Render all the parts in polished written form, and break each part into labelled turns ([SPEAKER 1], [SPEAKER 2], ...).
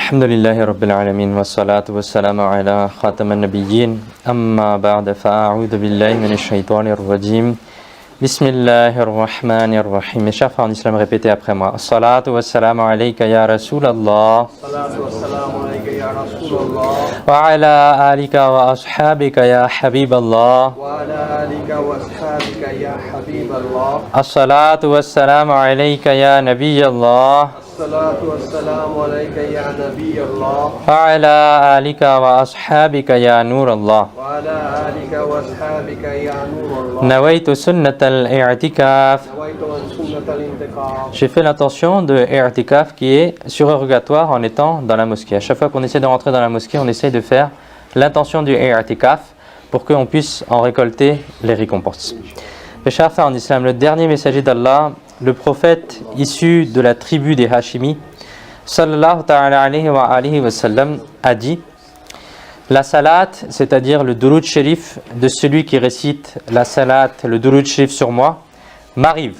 [SPEAKER 1] الحمد لله رب العالمين والصلاة والسلام على خاتم النبيين أما بعد فأعوذ بالله من الشيطان الرجيم بسم الله الرحمن الرحيم. Mes chers frères en islam, répétez après moi. As-salatu was-salamu alayka ya Rasulallah.
[SPEAKER 2] As-salatu was-salamu alayka ya Rasulallah.
[SPEAKER 1] Wa ala alika wa ashabika ya Habiballah.
[SPEAKER 2] Wa ala alika wa ashabika ya Habiballah.
[SPEAKER 1] As-salatu was-salamu alayka ya Nabiyallah.
[SPEAKER 2] As-salatu was-salamu alayka ya Nabiyallah.
[SPEAKER 1] Wa ala alika wa ashabika ya Nurallah.
[SPEAKER 2] Wa ala alika wa ashabika ya Nurallah.
[SPEAKER 1] Nawaitu sunnat al-i'tikaf.
[SPEAKER 2] Nawaitu an sunnat al-intiqaf.
[SPEAKER 1] J'ai fait l'intention de i'tikaf qui est surérogatoire en étant dans la mosquée. À chaque fois qu'on essaie de rentrer dans la mosquée, on essaie de faire l'intention du i'tikaf pour qu'on puisse en récolter les récompenses. Mes chers frères en islam, le dernier messager d'Allah, le prophète issu de la tribu des Hashimi, sallallahu ta'ala alayhi wa sallam, a dit: la salat, c'est-à-dire le durud shérif de celui qui récite la salat, le durud shérif sur moi, m'arrive.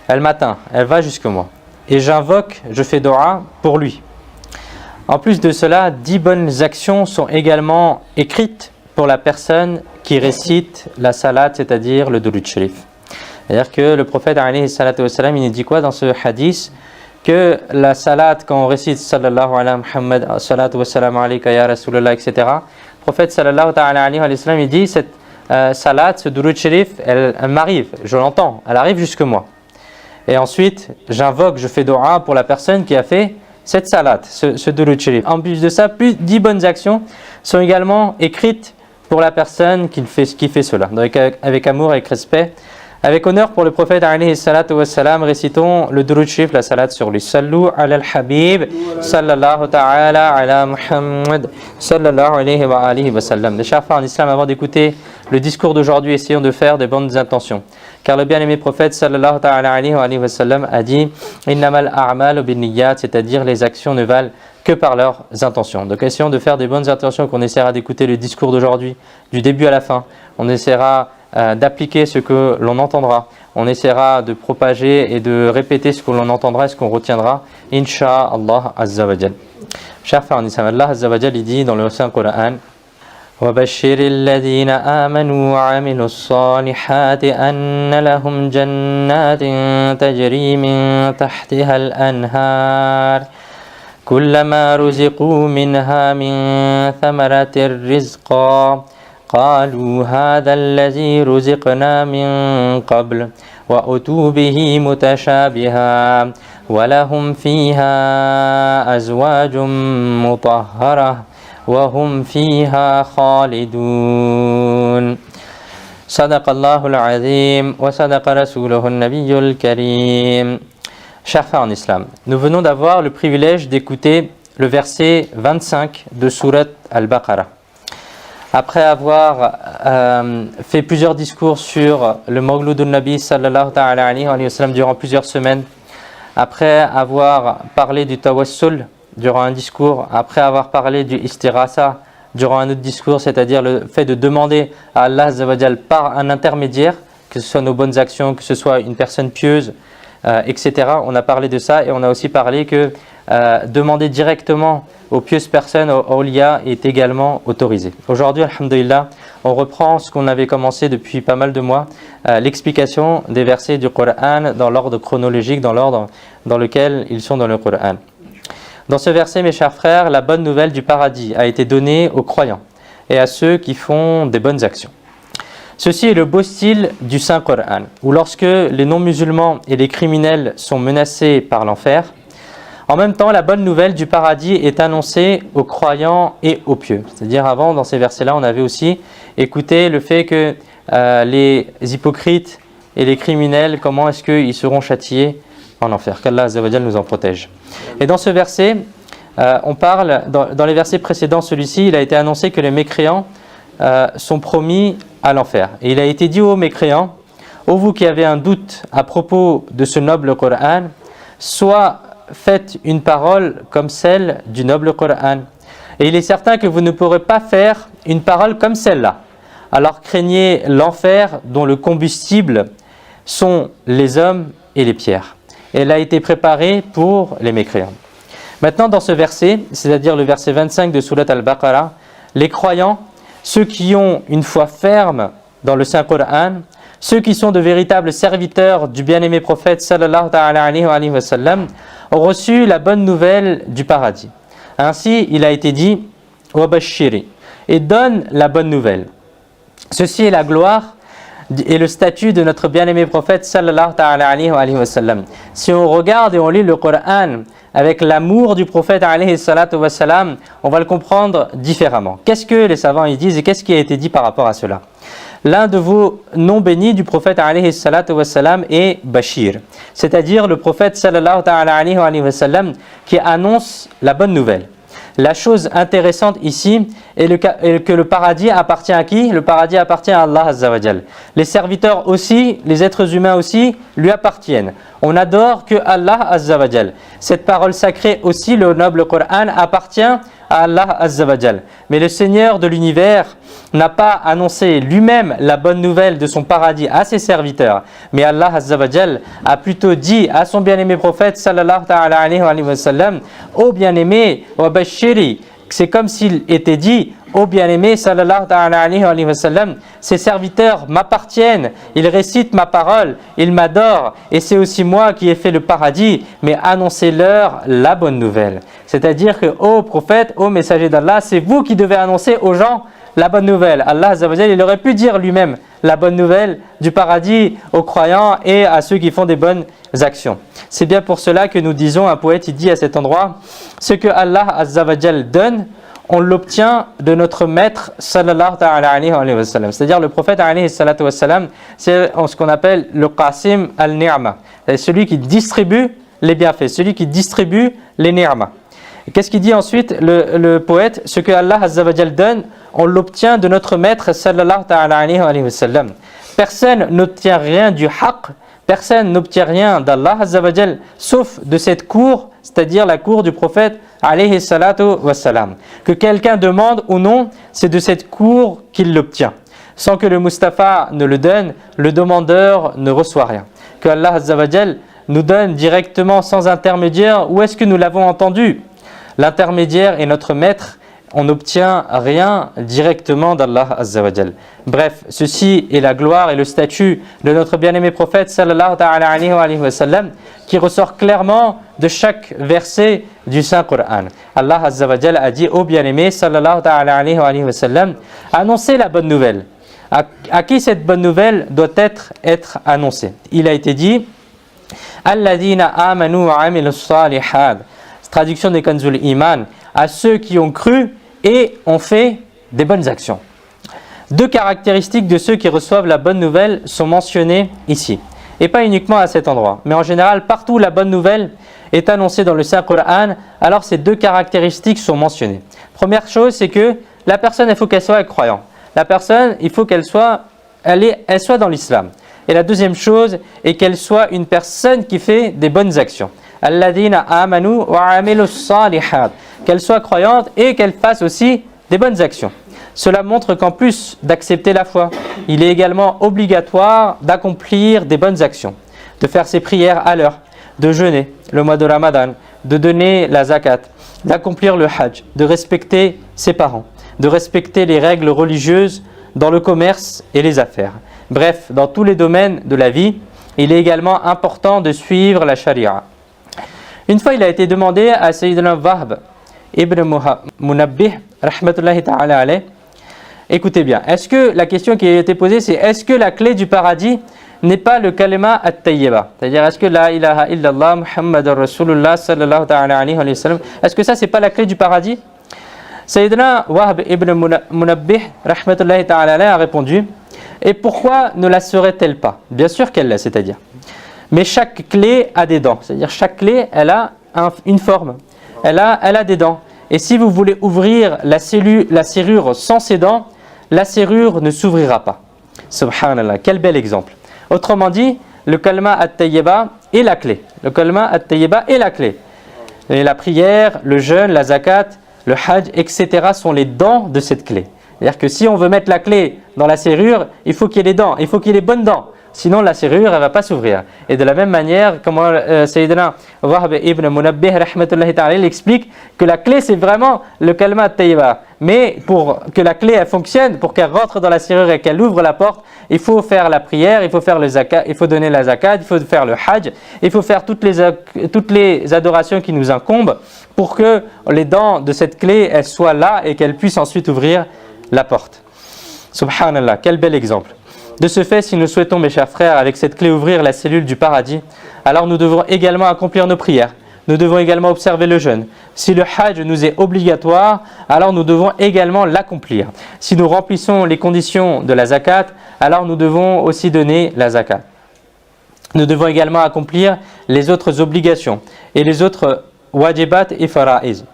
[SPEAKER 1] Elle m'atteint, elle va jusque moi. Et j'invoque, je fais dua pour lui. En plus de cela, 10 bonnes actions sont également écrites pour la personne qui récite la salat, c'est-à-dire le durud shérif. C'est-à-dire que le prophète alayhi salatu wa salam, il nous dit quoi dans ce hadith? Que la salat, quand on récite sallallahu alayhi Muhammad, salatu wa salam alayka ya Rasulallah, etc. Le prophète sallallahu alayhi wa sallam, il dit cette salat, ce durud shérif, elle m'arrive, je l'entends, elle arrive jusque moi. Et ensuite, j'invoque, je fais dua pour la personne qui a fait cette salat, ce durud shérif. En plus de ça, plus 10 bonnes actions sont également écrites pour la personne qui fait cela. Donc avec amour, avec respect, avec honneur pour le prophète alayhi salatu wa salam, récitons le durud shérif, la salat sur lui. Sallu ala al-habib, sallallahu ta'ala ala Muhammad, sallallahu alayhi wa alihi wa sallam. Les chers frères en islam, avant d'écouter le discours d'aujourd'hui, essayons de faire des bonnes intentions. Car le bien-aimé prophète sallallahu ta'ala alayhi wa alihi wa sallam a dit: innamal a'malu binniyat, c'est-à-dire les actions ne valent que par leurs intentions. Donc essayons de faire des bonnes intentions, qu'on essaiera d'écouter le discours d'aujourd'hui, du début à la fin. On essaiera d'appliquer ce que l'on entendra. On essaiera de propager et de répéter ce que l'on entendra et ce qu'on retiendra. Inch'Allah Azza wa Jal. Chers frères en islam, Allah Azza wa Jal, il dit dans le Saint-Coran: وَبَشِّرِ الَّذِينَ آمَنُوا وَعَمِلُوا الصَّالِحَاتِ أَنَّ لَهُمْ جَنَّاتٍ تَجْرِي مِنْ تَحْتِهَا الْأَنْهَارُ كُلَّمَا رُزِقُوا مِنْهَا مِنْ ثَمَرَةٍ رِزْقًا قالوا هذا الذي رزقنا من قبل وأتوا به متشابها ولهم فيها أزواج مطهرة وهم فيها خالدون صدق الله العظيم وصدق رسوله النبي الكريم. Chers frères en islam, nous venons d'avoir le privilège d'écouter le verset 25 de Surat Al-Baqarah. Après avoir fait plusieurs discours sur le Mawlud al-Nabi sallallahu ta'ala alayhi wa sallam durant plusieurs semaines, après avoir parlé du Tawassul durant un discours, après avoir parlé du Istirasa durant un autre discours, c'est-à-dire le fait de demander à Allah Azza wa Jal par un intermédiaire, que ce soit nos bonnes actions, que ce soit une personne pieuse, etc. On a parlé de ça et on a aussi parlé que demander directement aux pieuses personnes, aux awliya, est également autorisé. Aujourd'hui, alhamdulillah, on reprend ce qu'on avait commencé depuis pas mal de mois, l'explication des versets du Coran dans l'ordre chronologique, dans l'ordre dans lequel ils sont dans le Coran. Dans ce verset, mes chers frères, la bonne nouvelle du paradis a été donnée aux croyants et à ceux qui font des bonnes actions. Ceci est le beau style du Saint-Coran, où lorsque les non-musulmans et les criminels sont menacés par l'enfer, en même temps, la bonne nouvelle du paradis est annoncée aux croyants et aux pieux. C'est-à-dire avant, dans ces versets-là, on avait aussi écouté le fait que les hypocrites et les criminels, comment est-ce qu'ils seront châtiés en enfer. Qu'Allah Azza wa Jal nous en protège. Et dans ce verset, on parle, dans les versets précédents, celui-ci, il a été annoncé que les mécréants sont promis à l'enfer. Et il a été dit aux mécréants: ô vous qui avez un doute à propos de ce noble Coran, soit faites une parole comme celle du noble Coran. Et il est certain que vous ne pourrez pas faire une parole comme celle-là. Alors craignez l'enfer dont le combustible sont les hommes et les pierres. Elle a été préparée pour les mécréants. Maintenant, dans ce verset, c'est-à-dire le verset 25 de Surat Al-Baqarah, les croyants, ceux qui ont une foi ferme dans le Saint-Coran, ceux qui sont de véritables serviteurs du bien-aimé prophète sallallahu alayhi wa sallam, ont reçu la bonne nouvelle du paradis. Ainsi, il a été dit « Wabashiri » et donne la bonne nouvelle. Ceci est la gloire et le statut de notre bien-aimé prophète sallallahu alayhi wa sallam. Si on regarde et on lit le Coran avec l'amour du prophète alayhi salatu wa sallam, on va le comprendre différemment. Qu'est-ce que les savants y disent et qu'est-ce qui a été dit par rapport à cela? L'un de vos noms bénis du prophète alayhi salatu wa sallam est Bashir, c'est-à-dire le prophète sallallahu alayhi wa sallam qui annonce la bonne nouvelle. La chose intéressante ici est que le paradis appartient à qui? Le paradis appartient à Allah Azza wa Jal. Les serviteurs aussi, les êtres humains aussi, lui appartiennent. On n'adore que Allah Azza wa Jal. Cette parole sacrée aussi, le noble Coran, appartient à Allah Azza wa Jal. Mais le Seigneur de l'univers n'a pas annoncé lui-même la bonne nouvelle de son paradis à ses serviteurs, mais Allah Azza wa Jal a plutôt dit à son bien-aimé prophète sallallahu alayhi wa sallam: ô bien-aimé, wa bashiri. C'est comme s'il était dit: ô bien-aimé sallallahu alayhi wa sallam, ces serviteurs m'appartiennent, ils récitent ma parole, ils m'adorent, et c'est aussi moi qui ai fait le paradis, mais annoncez-leur la bonne nouvelle. C'est-à-dire que, ô prophète, ô messager d'Allah, c'est vous qui devez annoncer aux gens la bonne nouvelle. Allah Azza wa Jal, il aurait pu dire lui-même la bonne nouvelle du paradis aux croyants et à ceux qui font des bonnes actions. C'est bien pour cela que nous disons, un poète il dit à cet endroit: ce que Allah Azza wa Jal donne, on l'obtient de notre maître sallallahu alayhi wa sallam. C'est-à-dire le prophète alayhi salatu wa sallam, c'est ce qu'on appelle le qasim al-ni'ma, celui qui distribue les bienfaits, celui qui distribue les ni'ma. Qu'est-ce qu'il dit ensuite le poète? Ce que Allah Azza wa Jal donne, on l'obtient de notre maître sallallahu alayhi wa sallam. Personne n'obtient rien du haqq, personne n'obtient rien d'Allah Azza wa Jal, sauf de cette cour, c'est-à-dire la cour du prophète alayhi salatu wa salam. Que quelqu'un demande ou non, c'est de cette cour qu'il l'obtient. Sans que le Mustafa ne le donne, le demandeur ne reçoit rien. Que Allah Azza wa Jal nous donne directement sans intermédiaire. Où est-ce que nous l'avons entendu? L'intermédiaire est notre maître, on n'obtient rien directement d'Allah Azza wa Jal. Bref, ceci est la gloire et le statut de notre bien-aimé prophète sallallahu alayhi wa sallam qui ressort clairement de chaque verset du Saint-Coran. Allah Azza wa Jal a dit au bien-aimé sallallahu alayhi wa sallam: annoncez la bonne nouvelle. À qui cette bonne nouvelle doit être annoncée? Il a été dit: Alladhina amanu wa amilus salihat. Traduction des Kanzul Iman, à ceux qui ont cru et ont fait des bonnes actions. Deux caractéristiques de ceux qui reçoivent la bonne nouvelle sont mentionnées ici. Et pas uniquement à cet endroit, mais en général, partout où la bonne nouvelle est annoncée dans le Saint-Coran, alors ces deux caractéristiques sont mentionnées. Première chose, c'est que la personne, il faut qu'elle soit croyante. La personne, il faut qu'elle soit dans l'islam. Et la deuxième chose est qu'elle soit une personne qui fait des bonnes actions. Alladhina amanu wa amilus salihat, qu'elle soit croyante et qu'elle fasse aussi des bonnes actions. Cela montre qu'en plus d'accepter la foi, il est également obligatoire d'accomplir des bonnes actions, de faire ses prières à l'heure, de jeûner le mois de Ramadan, de donner la zakat, d'accomplir le hajj, de respecter ses parents, de respecter les règles religieuses dans le commerce et les affaires. Bref, dans tous les domaines de la vie, il est également important de suivre la charia. Une fois, il a été demandé à Sayyidina Wahb ibn Munabbih, rahmatullahi ta'ala alayh, écoutez bien, est-ce que la question qui a été posée, c'est: est-ce que la clé du paradis n'est pas le kalima at-tayyiba? C'est-à-dire, est-ce que la ilaha illallah Muhammadur Rasulullah sallallahu ta'ala alayhi wa sallam, est-ce que ça, c'est pas la clé du paradis? Sayyidina Wahb ibn Munabbih, rahmatullahi ta'ala alayh, a répondu: et pourquoi ne la serait-elle pas? Bien sûr qu'elle l'est, c'est-à-dire. Mais chaque clé a des dents, c'est-à-dire chaque clé, elle a une forme, elle a des dents. Et si vous voulez ouvrir la serrure sans ses dents, la serrure ne s'ouvrira pas. Subhanallah, quel bel exemple. Autrement dit, le kalma at-tayyiba est la clé. Le kalma at-tayyiba est la clé. Et la prière, le jeûne, la zakat, le hajj, etc. sont les dents de cette clé. C'est-à-dire que si on veut mettre la clé dans la serrure, il faut qu'il y ait les dents, il faut qu'il y ait les bonnes dents. sinon la serrure elle va pas s'ouvrir. Et de la même manière, comment Sayyidina Wahb ibn Munabbih rahmatullahi ta'ala il explique que la clé c'est vraiment le kalma tayyiba. Mais pour que la clé elle fonctionne, pour qu'elle rentre dans la serrure et qu'elle ouvre la porte, il faut faire la prière, il faut faire le zakat, il faut donner la zakat, il faut faire le hajj, il faut faire toutes les adorations qui nous incombent pour que les dents de cette clé elles soient là et qu'elles puissent ensuite ouvrir la porte. Subhanallah, quel bel exemple. De ce fait, si nous souhaitons, mes chers frères, avec cette clé ouvrir la cellule du paradis, alors nous devons également accomplir nos prières. Nous devons également observer le jeûne. Si le hajj nous est obligatoire, alors nous devons également l'accomplir. Si nous remplissons les conditions de la zakat, alors nous devons aussi donner la zakat. Nous devons également accomplir les autres obligations et les autres wajibat et fara'iz.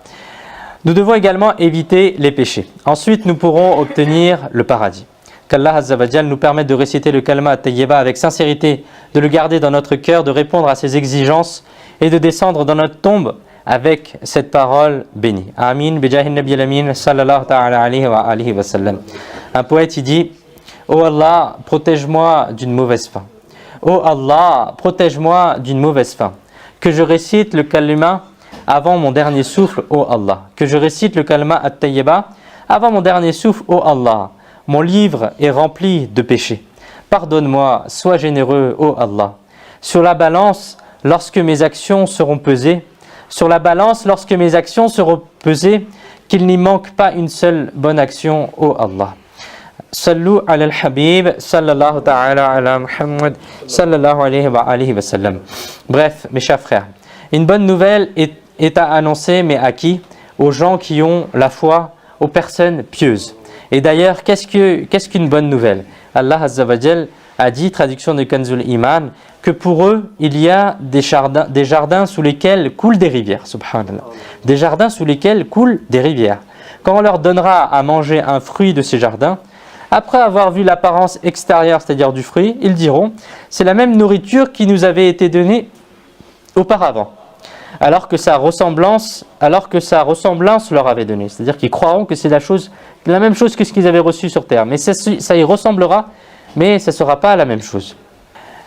[SPEAKER 1] Nous devons également éviter les péchés. Ensuite, nous pourrons obtenir le paradis. Qu'Allah Azza wa Jal nous permette de réciter le kalma tayyiba avec sincérité, de le garder dans notre cœur, de répondre à ses exigences et de descendre dans notre tombe avec cette parole bénie. Amin, bijahin nabi al-amin, sallallahu ta'ala alayhi wa alihi wa sallam. Un poète, il dit « Oh Allah, protège-moi d'une mauvaise fin. Oh Allah, protège-moi d'une mauvaise fin. Que je récite le kalima avant mon dernier souffle, ô Allah. Que je récite le kalma at-tayyiba avant mon dernier souffle, ô Allah. Mon livre est rempli de péchés. Pardonne-moi, sois généreux, ô Allah. Sur la balance, lorsque mes actions seront pesées, qu'il n'y manque pas une seule bonne action, ô Allah. Sallu ala al-habib, sallallahu ta'ala ala Muhammad, sallallahu alayhi wa alihi wa sallam. Bref, mes chers frères, une bonne nouvelle est à annoncer, mais à qui? Aux gens qui ont la foi, aux personnes pieuses. Et d'ailleurs, qu'est-ce qu'une bonne nouvelle? Allah Azza wa Jal a dit, traduction de Kanzul Iman, que pour eux, il y a des jardins sous lesquels coulent des rivières. Subhanallah. Des jardins sous lesquels coulent des rivières. Quand on leur donnera à manger un fruit de ces jardins, après avoir vu l'apparence extérieure, c'est-à-dire du fruit, ils diront, c'est la même nourriture qui nous avait été donnée auparavant. Alors que sa ressemblance leur avait donné. C'est-à-dire qu'ils croiront que c'est la même chose que ce qu'ils avaient reçu sur terre. Mais ça y ressemblera, mais ça ne sera pas la même chose.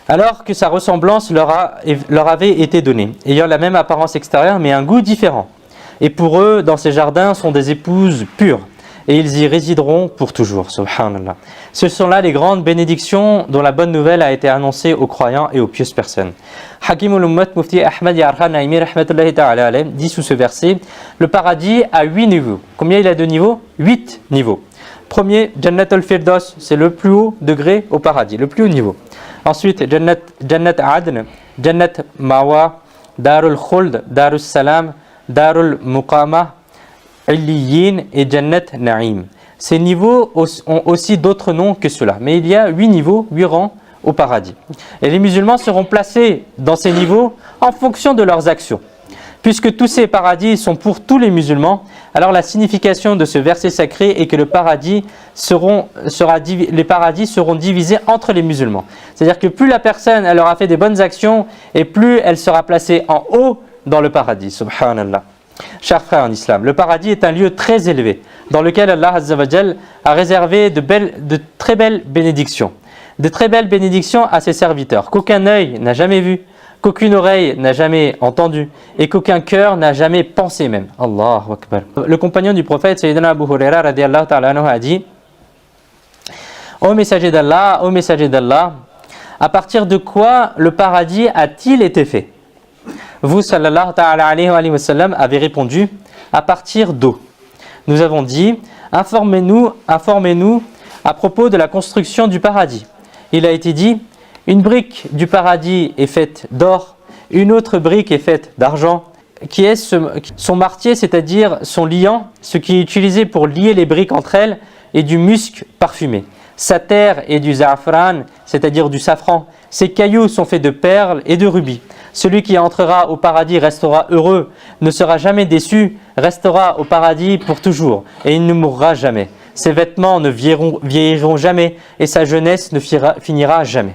[SPEAKER 1] Alors que sa ressemblance leur avait été donnée, ayant la même apparence extérieure, mais un goût différent. Et pour eux, dans ces jardins, sont des épouses pures. Et ils y résideront pour toujours. Subhanallah. Ce sont là les grandes bénédictions dont la bonne nouvelle a été annoncée aux croyants et aux pieuses personnes. Hakimul Ummat Mufti Ahmad Yarhan Naimi rahmatullahi ta'ala alayhi dit sous ce verset, le paradis a 8 niveaux. Combien il a de niveaux? 8 niveaux. Premier, Jannat al-Firdaus, c'est le plus haut degré au paradis, le plus haut niveau. Ensuite, Jannat Adn, Jannat Mawa, Darul Khuld, Darus Salam, Darul Muqama, Illiyin et Jannat Na'im. Ces niveaux ont aussi d'autres noms que cela, mais il y a 8 niveaux, 8 rangs au paradis. Et les musulmans seront placés dans ces niveaux en fonction de leurs actions. Puisque tous ces paradis sont pour tous les musulmans, alors la signification de ce verset sacré est que les paradis seront divisés entre les musulmans. C'est-à-dire que plus la personne elle aura fait des bonnes actions, et plus elle sera placée en haut dans le paradis. Subhanallah. Chers frères en islam, le paradis est un lieu très élevé, dans lequel Allah Azza wa Jal a réservé de très belles bénédictions. De très belles bénédictions à ses serviteurs, qu'aucun œil n'a jamais vu, qu'aucune oreille n'a jamais entendu et qu'aucun cœur n'a jamais pensé même. Allahu Akbar. Le compagnon du prophète, Sayyidina Abu Huraira radiyallahu ta'ala anhu a dit: Ô messager d'Allah, à partir de quoi le paradis a-t-il été fait? Vous, sallallahu ta'ala alayhi wa sallam, avez répondu: à partir d'eau. Nous avons dit: informez-nous à propos de la construction du paradis. Il a été dit: une brique du paradis est faite d'or, une autre brique est faite d'argent, qui est son martier, c'est-à-dire son liant, ce qui est utilisé pour lier les briques entre elles, et du musc parfumé. Sa terre est du za'afran, c'est-à-dire du safran. Ses cailloux sont faits de perles et de rubis. Celui qui entrera au paradis restera heureux, ne sera jamais déçu, restera au paradis pour toujours, et il ne mourra jamais. Ses vêtements ne vieilliront jamais, et sa jeunesse ne finira jamais.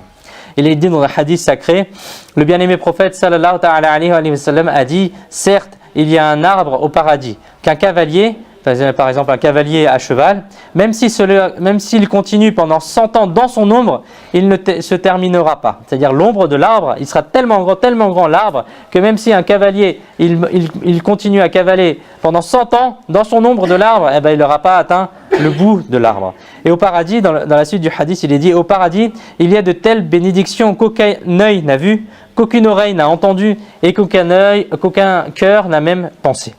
[SPEAKER 1] Il est dit dans le hadith sacré, le bien-aimé prophète sallallahu ta'ala alayhi wa sallam a dit: certes, il y a un arbre au paradis qu'un cavalier par exemple un cavalier à cheval, même s'il continue pendant 100 ans dans son ombre, il ne se terminera pas. C'est-à-dire l'ombre de l'arbre, il sera tellement grand l'arbre, que même si un cavalier, il continue à cavaler pendant 100 ans dans son ombre de l'arbre, eh ben, il n'aura pas atteint le bout de l'arbre. Et au paradis, dans la suite du hadith, il est dit, au paradis, il y a de telles bénédictions qu'aucun œil n'a vu, qu'aucune oreille n'a entendu et qu'aucun cœur n'a même pensé.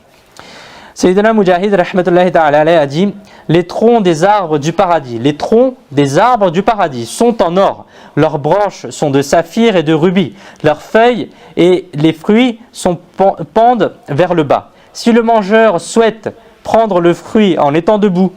[SPEAKER 1] Sayyidina Mujahid rahmatullahi ta'ala alayhi a dit: les troncs des arbres du paradis, les troncs des arbres du paradis sont en or, leurs branches sont de saphir et de rubis, leurs feuilles et les fruits pendent vers le bas. Si le mangeur souhaite prendre le fruit en étant debout,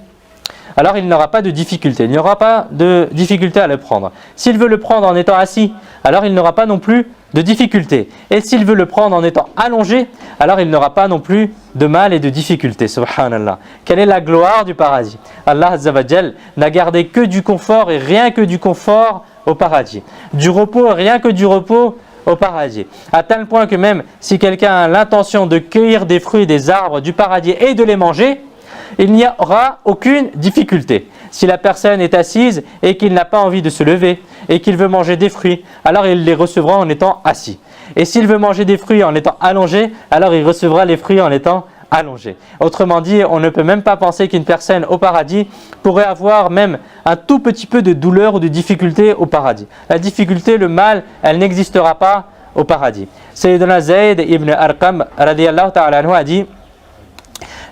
[SPEAKER 1] alors il n'aura pas de difficulté, il n'y aura pas de difficulté à le prendre. S'il veut le prendre en étant assis, alors il n'aura pas non plus de difficulté. Et s'il veut le prendre en étant allongé, alors il n'aura pas non plus de mal et de difficulté. Subhanallah. Quelle est la gloire du paradis? Allah Azza wa Jal n'a gardé que du confort et rien que du confort au paradis. Du repos, rien que du repos au paradis. À tel point que même si quelqu'un a l'intention de cueillir des fruits des arbres du paradis et de les manger, il n'y aura aucune difficulté. Si la personne est assise et qu'il n'a pas envie de se lever et qu'il veut manger des fruits, alors il les recevra en étant assis. Et s'il veut manger des fruits en étant allongé, alors il recevra les fruits en étant allongé. Autrement dit, on ne peut même pas penser qu'une personne au paradis pourrait avoir même un tout petit peu de douleur ou de difficulté au paradis. La difficulté, le mal, elle n'existera pas au paradis. Sayyidina Zayd ibn Arqam radiyallahu ta'ala anhu a dit: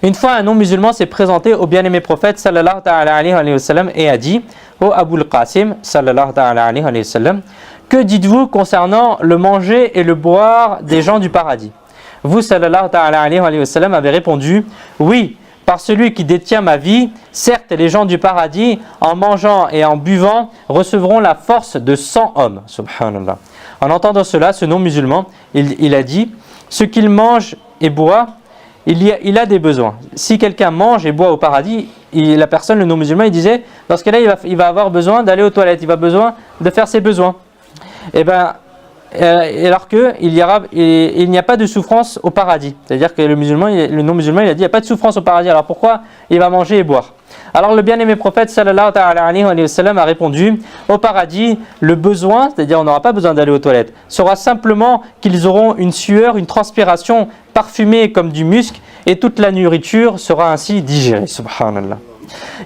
[SPEAKER 1] une fois un non-musulman s'est présenté au bien-aimé prophète sallallahu ta'ala alayhi wa sallam et a dit: ô Abu al-Qasim sallallahu ta'ala alayhi wa sallam, que dites-vous concernant le manger et le boire des gens du paradis? Vous sallallahu ta'ala alayhi wa sallam avez répondu: oui, par celui qui détient ma vie, certes les gens du paradis en mangeant et en buvant recevront la force de 100 hommes. Subhanallah. En entendant cela, ce non-musulman, il a dit: ce qu'il mange et boit, il a des besoins. Si quelqu'un mange et boit au paradis, la personne, le non-musulman, il disait, dans ce cas-là, il va avoir besoin d'aller aux toilettes, il va besoin de faire ses besoins. Et bien, alors qu'il n'y a pas de souffrance au paradis. C'est-à-dire que le non-musulman, il a dit, il n'y a pas de souffrance au paradis, alors pourquoi il va manger et boire? Alors le bien-aimé prophète sallallahu alayhi wa sallam a répondu: au paradis, le besoin, c'est-à-dire on n'aura pas besoin d'aller aux toilettes, sera simplement qu'ils auront une sueur, une transpiration parfumée comme du musc, et toute la nourriture sera ainsi digérée. Subhanallah.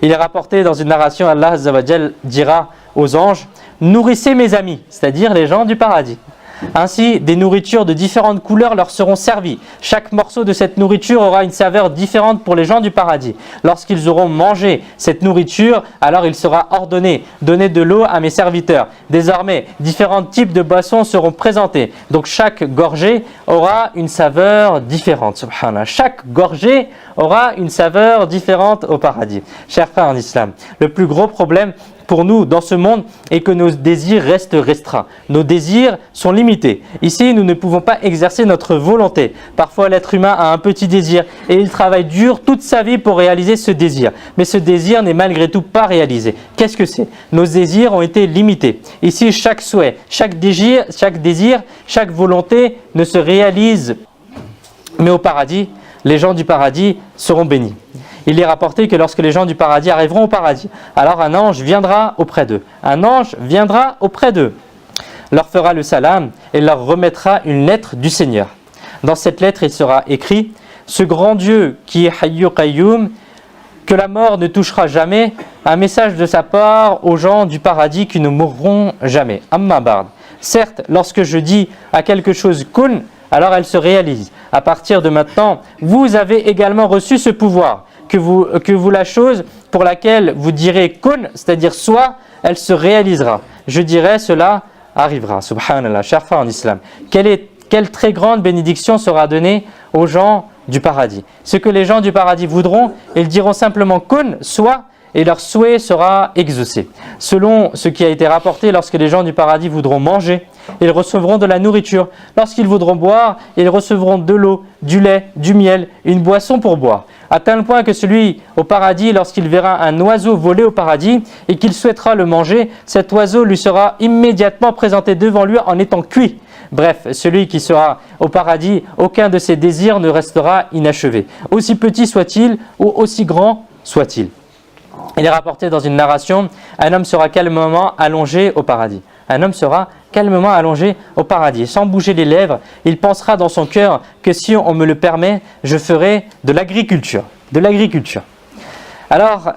[SPEAKER 1] Il est rapporté dans une narration, Allah Azza wa Jal dira aux anges: nourrissez mes amis, c'est-à-dire les gens du paradis. Ainsi, des nourritures de différentes couleurs leur seront servies. Chaque morceau de cette nourriture aura une saveur différente pour les gens du paradis. Lorsqu'ils auront mangé cette nourriture, alors il sera ordonné: donnez de l'eau à mes serviteurs. Désormais, différents types de boissons seront présentés. Donc chaque gorgée aura une saveur différente. Subhanallah. Chaque gorgée aura une saveur différente au paradis. Chers frères en islam, le plus gros problème pour nous dans ce monde est que nos désirs restent restreints. Nos désirs sont limités. Ici, nous ne pouvons pas exercer notre volonté. Parfois, l'être humain a un petit désir et il travaille dur toute sa vie pour réaliser ce désir. Mais ce désir n'est malgré tout pas réalisé. Qu'est-ce que c'est? Nos désirs ont été limités. Ici, chaque souhait, chaque désir, chaque volonté ne se réalise. Mais au paradis, les gens du paradis seront bénis. Il est rapporté que lorsque les gens du paradis arriveront au paradis, alors un ange viendra auprès d'eux. Un ange viendra auprès d'eux, leur fera le salam et leur remettra une lettre du Seigneur. Dans cette lettre, il sera écrit: ce grand Dieu qui est Hayyu Qayyum, que la mort ne touchera jamais, un message de sa part aux gens du paradis qui ne mourront jamais. Amma ba'd. Certes, lorsque je dis à quelque chose kun, alors elle se réalise. À partir de maintenant, vous avez également reçu ce pouvoir. Que vous la chose pour laquelle vous direz kun, c'est-à-dire soit, elle se réalisera. Je dirai cela arrivera. Subhanallah, chers frères en islam. Quelle très grande bénédiction sera donnée aux gens du paradis. Ce que les gens du paradis voudront, ils diront simplement kun, soit, et leur souhait sera exaucé. Selon ce qui a été rapporté, lorsque les gens du paradis voudront manger, ils recevront de la nourriture. Lorsqu'ils voudront boire, ils recevront de l'eau, du lait, du miel, une boisson pour boire. À tel point que celui au paradis, lorsqu'il verra un oiseau voler au paradis et qu'il souhaitera le manger, cet oiseau lui sera immédiatement présenté devant lui en étant cuit. Bref, celui qui sera au paradis, aucun de ses désirs ne restera inachevé, aussi petit soit-il ou aussi grand soit-il. Il est rapporté dans une narration, un homme sera calmement allongé au paradis. Un homme sera calmement allongé au paradis, sans bouger les lèvres. Il pensera dans son cœur que si on me le permet, je ferai de l'agriculture. De l'agriculture. Alors,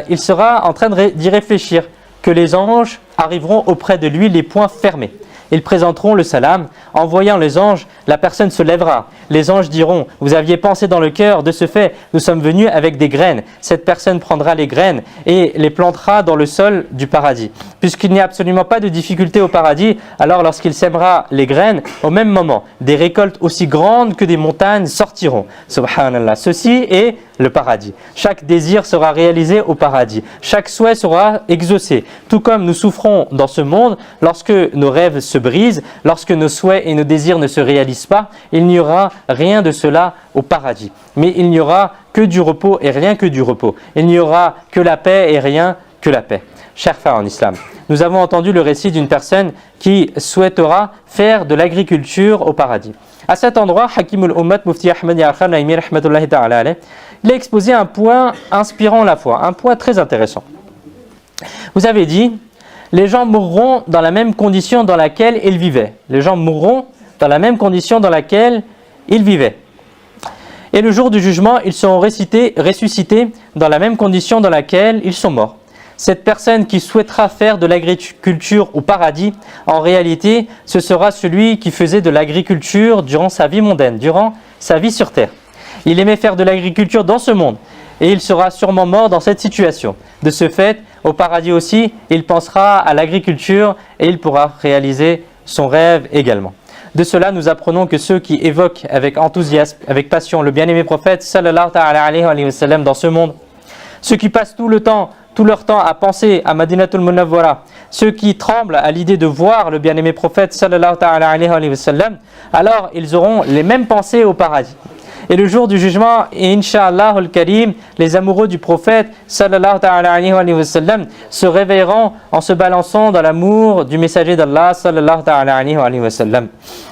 [SPEAKER 1] il sera en train d'y réfléchir, que les anges arriveront auprès de lui les poings fermés. Ils présenteront le salam. En voyant les anges, la personne se lèvera. Les anges diront, vous aviez pensé dans le cœur, de ce fait, nous sommes venus avec des graines. Cette personne prendra les graines et les plantera dans le sol du paradis. Puisqu'il n'y a absolument pas de difficulté au paradis, alors lorsqu'il sèmera les graines, au même moment, des récoltes aussi grandes que des montagnes sortiront. Subhanallah. Ceci est le paradis. Chaque désir sera réalisé au paradis. Chaque souhait sera exaucé. Tout comme nous souffrons dans ce monde, lorsque nos rêves se brisent, lorsque nos souhaits et nos désirs ne se réalisent pas, il n'y aura rien de cela au paradis. Mais il n'y aura que du repos et rien que du repos. Il n'y aura que la paix et rien que la paix. Chers frères en islam, nous avons entendu le récit d'une personne qui souhaitera faire de l'agriculture au paradis. À cet endroit, Hakim al-Ummat, Mufti Ahmed Ya'akhan Naimi rahmatullahi ta'ala alayh, il a exposé un point inspirant la foi, un point très intéressant. Vous avez dit, les gens mourront dans la même condition dans laquelle ils vivaient. Les gens mourront dans la même condition dans laquelle ils vivaient. Et le jour du jugement, ils seront ressuscités dans la même condition dans laquelle ils sont morts. Cette personne qui souhaitera faire de l'agriculture au paradis, en réalité, ce sera celui qui faisait de l'agriculture durant sa vie mondaine, durant sa vie sur terre. Il aimait faire de l'agriculture dans ce monde et il sera sûrement mort dans cette situation. De ce fait, au paradis aussi, il pensera à l'agriculture et il pourra réaliser son rêve également. De cela, nous apprenons que ceux qui évoquent avec enthousiasme, avec passion, le bien-aimé prophète sallallahu alayhi wa sallam dans ce monde, ceux qui passent tout leur temps à penser à Madinatul Munawwara, ceux qui tremblent à l'idée de voir le bien-aimé prophète sallallahu alayhi wa sallam, alors ils auront les mêmes pensées au paradis. Et le jour du jugement, Inch'Allah al-Karim, les amoureux du prophète sallallahu alayhi wa sallam se réveilleront en se balançant dans l'amour du messager d'Allah sallallahu alayhi wa sallam.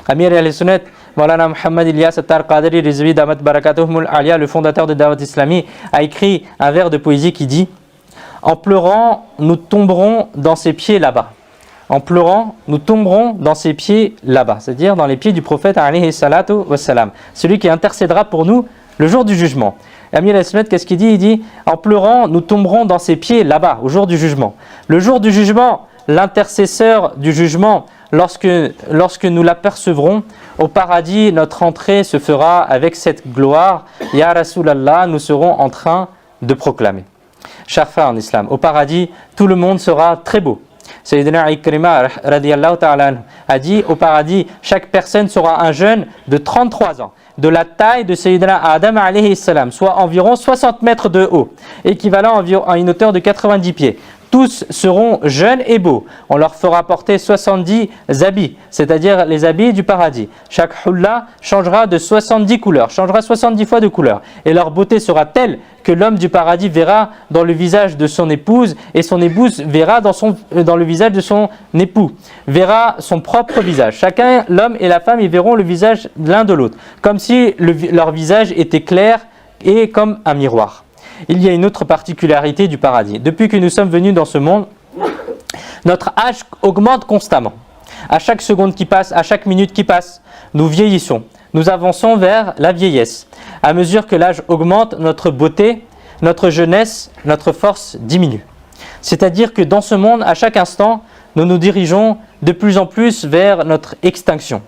[SPEAKER 1] Amir al-Sunnat, Maulana Muhammad Ilyas At-Tar-Qadiri Rizvi Damat Barakatuhumul Aliya, le fondateur de Dawat Islami, a écrit un vers de poésie qui dit: en pleurant, nous tomberons dans ses pieds là-bas. En pleurant, nous tomberons dans ses pieds là-bas, c'est-à-dire dans les pieds du prophète alayhi salatu wassalam, celui qui intercédera pour nous le jour du jugement. Amir al-Sunnat, qu'est-ce qu'il dit? Il dit, en pleurant, nous tomberons dans ses pieds là-bas, au jour du jugement. Le jour du jugement, l'intercesseur du jugement, lorsque nous l'apercevrons, au paradis, notre entrée se fera avec cette gloire. Ya Rasulallah, nous serons en train de proclamer. Chers frères en islam, au paradis, tout le monde sera très beau. Sayyidina Ikrima radiyallahu ta'ala a dit, au paradis, chaque personne sera un jeune de 33 ans, de la taille de Sayyidina Adam alayhi salam, soit environ 60 mètres de haut, équivalent à une hauteur de 90 pieds. Tous seront jeunes et beaux. On leur fera porter 70 habits, c'est-à-dire les habits du paradis. Chaque hulla changera de 70 couleurs, changera 70 fois de couleur. Et leur beauté sera telle que l'homme du paradis verra dans le visage de son épouse et son épouse verra dans le visage de son époux, verra son propre visage. Chacun, l'homme et la femme, ils verront le visage l'un de l'autre, comme si leur visage était clair et comme un miroir. Il y a une autre particularité du paradis. Depuis que nous sommes venus dans ce monde, notre âge augmente constamment. À chaque seconde qui passe, à chaque minute qui passe, nous vieillissons. Nous avançons vers la vieillesse. À mesure que l'âge augmente, notre beauté, notre jeunesse, notre force diminue. C'est-à-dire que dans ce monde, à chaque instant, nous nous dirigeons de plus en plus vers notre extinction.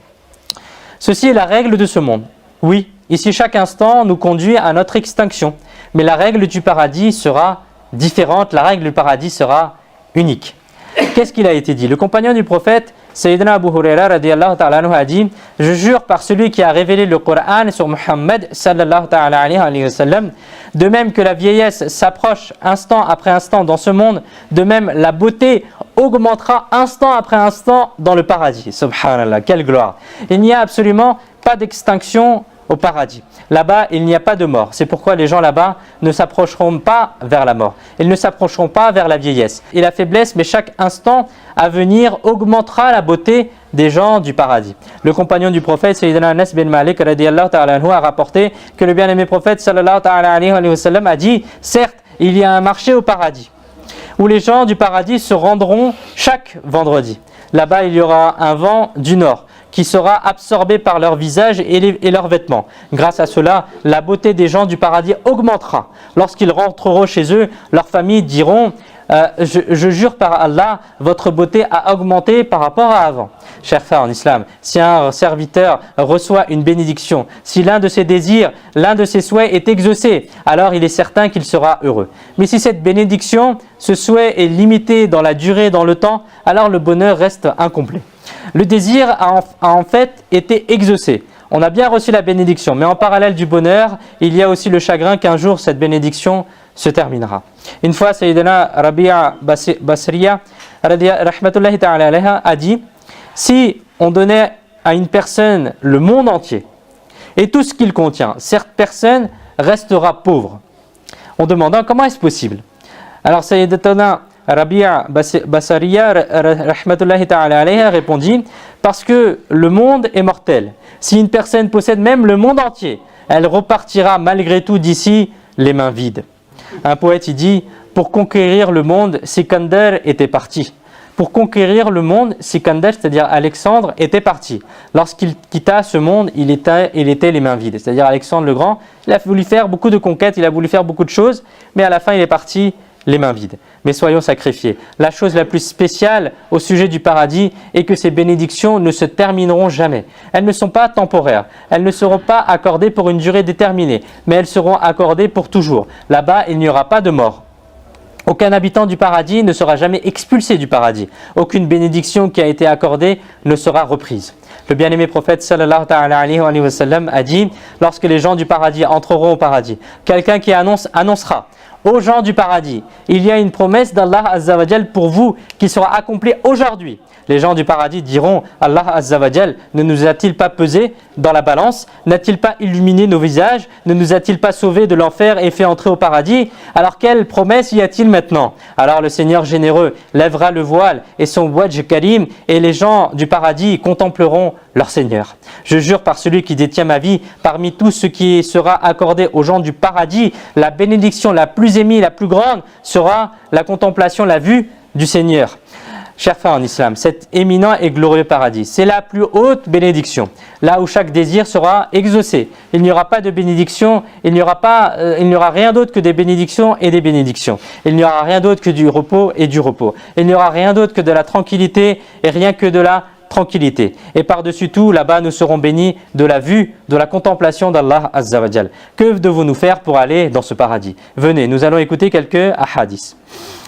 [SPEAKER 1] Ceci est la règle de ce monde. Oui, ici chaque instant nous conduit à notre extinction. Mais la règle du paradis sera différente, la règle du paradis sera unique. Qu'est-ce qu'il a été dit? Le compagnon du prophète, Sayyidina Abu Huraira radiyallahu ta'ala anhu a dit: je jure par celui qui a révélé le Coran sur Muhammad sallallahu ta'ala alayhi wa sallam, de même que la vieillesse s'approche instant après instant dans ce monde, de même la beauté augmentera instant après instant dans le paradis. Subhanallah, quelle gloire! Il n'y a absolument pas d'extinction au paradis. Là-bas, il n'y a pas de mort. C'est pourquoi les gens là-bas ne s'approcheront pas vers la mort. Ils ne s'approcheront pas vers la vieillesse et la faiblesse, mais chaque instant à venir augmentera la beauté des gens du paradis. Le compagnon du prophète, Sayyidina Anas bin Malik radiyallahu ta'ala anhu, a rapporté que le bien-aimé prophète sallallahu ta'ala alayhi wa sallam a dit: certes, il y a un marché au paradis où les gens du paradis se rendront chaque vendredi. Là-bas, il y aura un vent du nord qui sera absorbé par leur visage et leurs vêtements. Grâce à cela, la beauté des gens du paradis augmentera. Lorsqu'ils rentreront chez eux, leurs familles diront: je jure par Allah, votre beauté a augmenté par rapport à avant. Chers frères en islam, si un serviteur reçoit une bénédiction, si l'un de ses désirs, l'un de ses souhaits est exaucé, alors il est certain qu'il sera heureux. Mais si cette bénédiction, ce souhait est limité dans la durée, dans le temps, alors le bonheur reste incomplet. Le désir a en fait été exaucé. On a bien reçu la bénédiction, mais en parallèle du bonheur, il y a aussi le chagrin qu'un jour cette bénédiction se terminera. Une fois, Sayyidina Rabi'a Basriya rahmatullahi ta'ala alayha a dit: si on donnait à une personne le monde entier et tout ce qu'il contient, cette personne restera pauvre. On demanda: comment est-ce possible? Alors Sayyidina Rabi'a Basriya rahmatullahi ta'ala alayha répondit: parce que le monde est mortel. Si une personne possède même le monde entier, elle repartira malgré tout d'ici les mains vides. Un poète il dit: pour conquérir le monde, Sikander était parti. Pour conquérir le monde, Sikander, c'est-à-dire Alexandre, était parti. Lorsqu'il quitta ce monde, il était les mains vides. C'est-à-dire Alexandre le Grand, il a voulu faire beaucoup de conquêtes, il a voulu faire beaucoup de choses, mais à la fin il est parti les mains vides. Mais soyons sacrifiés. La chose la plus spéciale au sujet du paradis est que ces bénédictions ne se termineront jamais. Elles ne sont pas temporaires. Elles ne seront pas accordées pour une durée déterminée, mais elles seront accordées pour toujours. Là-bas, il n'y aura pas de mort. Aucun habitant du paradis ne sera jamais expulsé du paradis. Aucune bénédiction qui a été accordée ne sera reprise. Le bien-aimé prophète sallallahu alayhi wa sallam a dit: lorsque les gens du paradis entreront au paradis, quelqu'un qui annoncera aux gens du paradis: il y a une promesse d'Allah Azza wa Jal pour vous qui sera accomplie aujourd'hui. Les gens du paradis diront: Allah Azza wa Jal ne nous a-t-il pas pesé dans la balance? N'a-t-il pas illuminé nos visages? Ne nous a-t-il pas sauvés de l'enfer et fait entrer au paradis? Alors quelle promesse y a-t-il maintenant? Alors le Seigneur généreux lèvera le voile et son Wajh Karim, et les gens du paradis contempleront leur Seigneur. Je jure par celui qui détient ma vie, parmi tout ce qui sera accordé aux gens du paradis, la bénédiction la plus aimée, la plus grande sera la contemplation, la vue du Seigneur. Chers frères en islam, cet éminent et glorieux paradis, c'est la plus haute bénédiction, là où chaque désir sera exaucé. Il n'y aura pas de bénédiction, il n'y aura rien d'autre que des bénédictions et des bénédictions. Il n'y aura rien d'autre que du repos et du repos. Il n'y aura rien d'autre que de la tranquillité et rien que de la tranquillité. Et par-dessus tout, là-bas, nous serons bénis de la vue, de la contemplation d'Allah Azza wa Jal. Que devons-nous faire pour aller dans ce paradis? Venez, nous allons écouter quelques hadiths.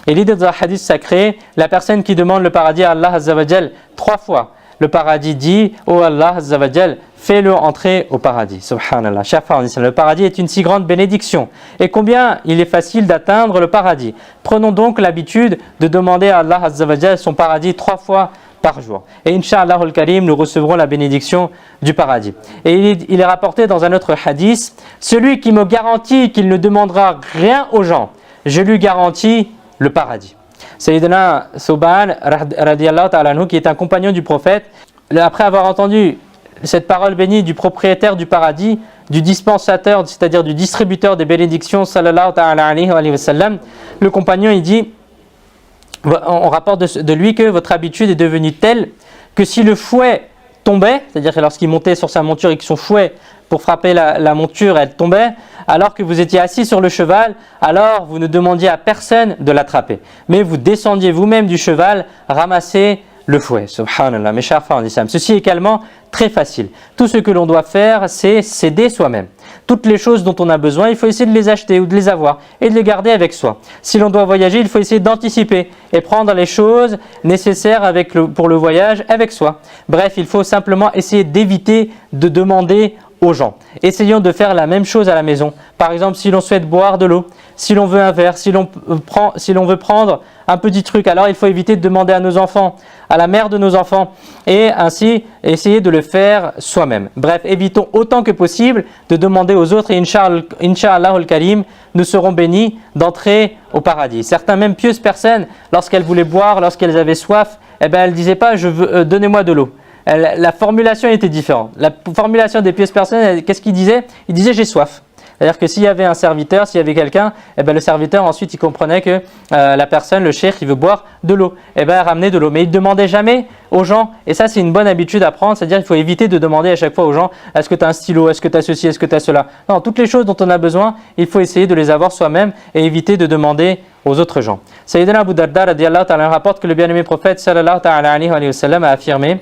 [SPEAKER 1] Et l'idée de hadith sacré, la personne qui demande le paradis à Allah Azza wa Jal 3 fois, le paradis dit: oh Allah Azza wa Jal, fais-le entrer au paradis. Subhanallah. Chers frères en islam, le paradis est une si grande bénédiction. Et combien il est facile d'atteindre le paradis. Prenons donc l'habitude de demander à Allah Azza wa Jal son paradis 3 fois par jour. Et Inch'Allah al-Karim, nous recevrons la bénédiction du paradis. Et il est rapporté dans un autre hadith: celui qui me garantit qu'il ne demandera rien aux gens, je lui garantis le paradis. Sayyidina Souban radiyallahu ta'ala anhu, qui est un compagnon du prophète, après avoir entendu cette parole bénie du propriétaire du paradis, du dispensateur, c'est-à-dire du distributeur des bénédictions, sallallahu ta'ala alayhi wa sallam, le compagnon il dit, on rapporte de lui que votre habitude est devenue telle que si le fouet tombait, c'est-à-dire que lorsqu'il montait sur sa monture et que son fouet pour frapper la monture, elle tombait, alors que vous étiez assis sur le cheval, alors vous ne demandiez à personne de l'attraper. Mais vous descendiez vous-même du cheval, ramassez le fouet. Subhanallah, mes chers frères en islam. Ceci est également très facile. Tout ce que l'on doit faire, c'est s'aider soi-même. Toutes les choses dont on a besoin, il faut essayer de les acheter ou de les avoir et de les garder avec soi. Si l'on doit voyager, il faut essayer d'anticiper et prendre les choses nécessaires pour le voyage avec soi. Bref, il faut simplement essayer d'éviter de demander aux gens. Essayons de faire la même chose à la maison. Par exemple, si l'on souhaite boire de l'eau, si l'on veut un verre, si l'on veut prendre un petit truc, alors il faut éviter de demander à nos enfants, à la mère de nos enfants, et ainsi essayer de le faire soi-même. Bref, évitons autant que possible de demander aux autres, et Inch'Allah al-Karim, nous serons bénis d'entrer au paradis. Certaines même pieuses personnes, lorsqu'elles voulaient boire, lorsqu'elles avaient soif, elles ne disaient pas donnez-moi de l'eau. La formulation était différente. La formulation des pieuses personnes, qu'est-ce qu'il disait? Il disait j'ai soif. C'est-à-dire que s'il y avait un serviteur, s'il y avait quelqu'un, le serviteur ensuite il comprenait que la personne, le cheikh, il veut boire de l'eau. Elle ramenait de l'eau. Mais il ne demandait jamais aux gens, et ça c'est une bonne habitude à prendre, c'est-à-dire qu'il faut éviter de demander à chaque fois aux gens est-ce que tu as un stylo, est-ce que tu as ceci, est-ce que tu as cela. Non, toutes les choses dont on a besoin, il faut essayer de les avoir soi-même et éviter de demander aux autres gens. Sayyidina Abu Darda radiyallahu ta'ala rapporte que le bien-aimé prophète sallallahu ta'ala alayhi wa sallam a affirmé: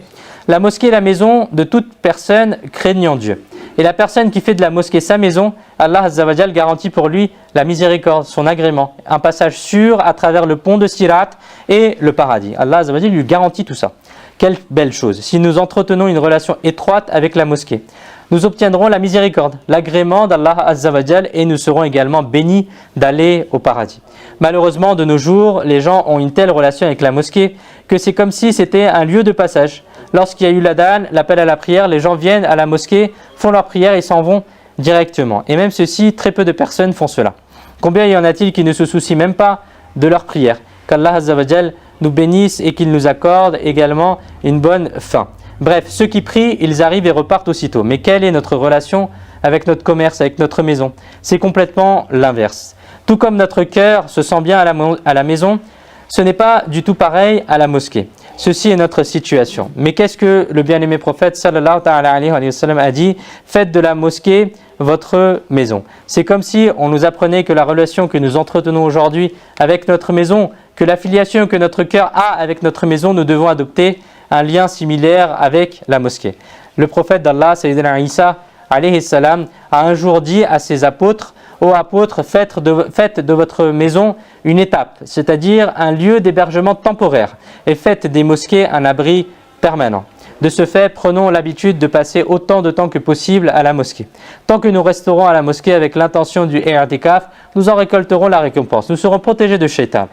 [SPEAKER 1] la mosquée est la maison de toute personne craignant Dieu. Et la personne qui fait de la mosquée sa maison, Allah Azza wa Jal garantit pour lui la miséricorde, son agrément, un passage sûr à travers le pont de Sirat et le paradis. Allah Azza wa Jal lui garantit tout ça. Quelle belle chose. Si nous entretenons une relation étroite avec la mosquée, nous obtiendrons la miséricorde, l'agrément d'Allah Azza wa Jal, et nous serons également bénis d'aller au paradis. Malheureusement, de nos jours, les gens ont une telle relation avec la mosquée que c'est comme si c'était un lieu de passage. Lorsqu'il y a eu l'adhan, l'appel à la prière, les gens viennent à la mosquée, font leur prière et s'en vont directement. Et même ceci, très peu de personnes font cela. Combien y en a-t-il qui ne se soucient même pas de leur prière? Qu'Allah Azza wa Jal nous bénisse et qu'il nous accorde également une bonne fin. Bref, ceux qui prient, ils arrivent et repartent aussitôt. Mais quelle est notre relation avec notre commerce, avec notre maison? C'est complètement l'inverse. Tout comme notre cœur se sent bien à la maison, ce n'est pas du tout pareil à la mosquée. Ceci est notre situation. Mais qu'est-ce que le bien-aimé prophète sallallahu alayhi wa sallam a dit? Faites de la mosquée votre maison. C'est comme si on nous apprenait que la relation que nous entretenons aujourd'hui avec notre maison, que l'affiliation que notre cœur a avec notre maison, nous devons adopter un lien similaire avec la mosquée. Le prophète d'Allah, Sayyidina Isa alayhi salam, a un jour dit à ses apôtres: ô apôtres, faites de votre maison une étape, c'est-à-dire un lieu d'hébergement temporaire, et faites des mosquées un abri permanent. De ce fait, prenons l'habitude de passer autant de temps que possible à la mosquée. Tant que nous resterons à la mosquée avec l'intention du i'tikaf, nous en récolterons la récompense. Nous serons protégés de shaitan.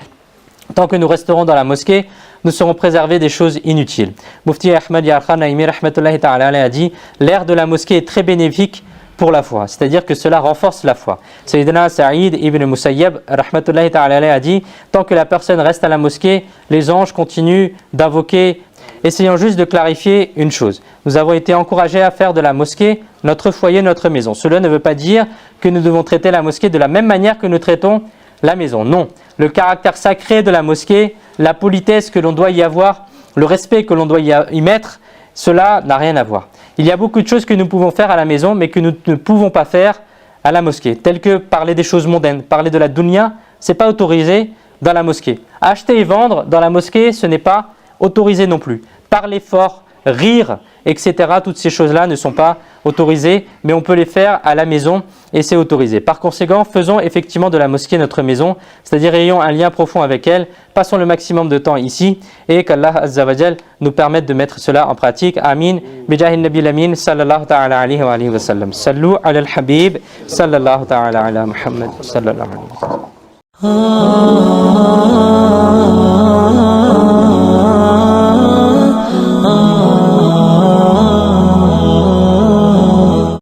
[SPEAKER 1] Tant que nous resterons dans la mosquée, nous serons préservés des choses inutiles. Mufti Ahmad Yarkhan Naimi rahmatullahi ta'ala a dit: l'air de la mosquée est très bénéfique pour la foi, c'est-à-dire que cela renforce la foi. Sayyidina Sa'id ibn Musayyab rahmatullahi ta'ala a dit: tant que la personne reste à la mosquée, les anges continuent d'invoquer. Essayons juste de clarifier une chose. Nous avons été encouragés à faire de la mosquée notre foyer, notre maison. Cela ne veut pas dire que nous devons traiter la mosquée de la même manière que nous traitons la maison. Non. Le caractère sacré de la mosquée, la politesse que l'on doit y avoir, le respect que l'on doit y mettre, cela n'a rien à voir. Il y a beaucoup de choses que nous pouvons faire à la maison, mais que nous ne pouvons pas faire à la mosquée, telles que parler des choses mondaines, parler de la dunya, ce n'est pas autorisé dans la mosquée. Acheter et vendre dans la mosquée, ce n'est pas autorisé non plus. Parler fort, rire, etc., toutes ces choses-là ne sont pas autorisées, mais on peut les faire à la maison et c'est autorisé. Par conséquent, faisons effectivement de la mosquée notre maison, c'est-à-dire ayons un lien profond avec elle, passons le maximum de temps ici et qu'Allah Azza wa Jal nous permette de mettre cela en pratique. Amin. Bijahi Nabi Amin sallallahu ta'ala alayhi wa alihi wa sallam. Sallu ala al-Habib sallallahu ta'ala ala Muhammad sallallahu alayhi wa sallam.